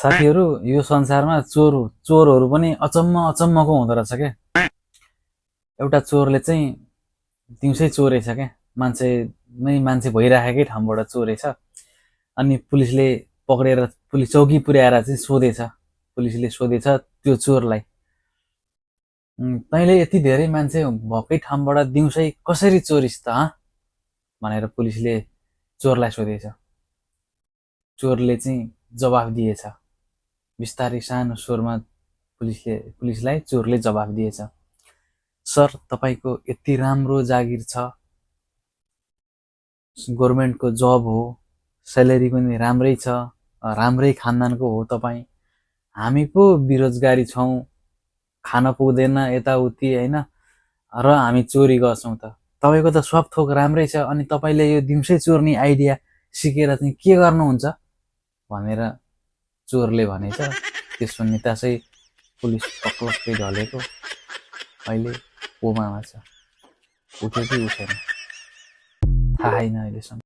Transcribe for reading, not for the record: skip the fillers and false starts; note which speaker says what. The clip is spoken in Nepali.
Speaker 1: साथीहरू यो संसारमा चोरहरू पनि अचम्मको हुँदो रहेछ क्या। एउटा चोरले चाहिँ दिउँसै चोरेछ क्या, मान्छे भइराखेकै ठाउँबाट चोरेछ। अनि पुलिसले पक्रेर पुलिस चौकी पुर्याएर चाहिँ सोधेछ। पुलिसले सोधेछ त्यो चोरलाई, तैँले यति धेरै मान्छे भएकै ठाउँबाट दिउँसै कसरी चोरिस् त भनेर पुलिसले चोरलाई सोधेछ। चोरले चाहिँ जवाफ दिएछ बिस्तारै सानो स्वरमा। पुलिसलाई चोरले जवाफ दिएछ, सर तपाईको यति राम्रो जागिर छ, गभर्नमेन्टको जब हो, स्यालेरी पनि राम्रै छ, राम्रै खानदानको हो तपाईँ, हामी पो बेरोजगारी छौँ, खान पुग्दैन यताउति होइन, र हामी चोरी गर्छौँ त। तपाईँको त सब थोक राम्रै छ, अनि तपाईँले यो दिउँसै चोर्ने आइडिया सिकेर चाहिँ के गर्नुहुन्छ भनेर चोरले भनेछ। त्यो सुन्नितासै पुलिस पक्लक्कै ढलेको, अहिले कोमामा छ, उठ्यो कि उठेन थाहा छैन अहिलेसम्म।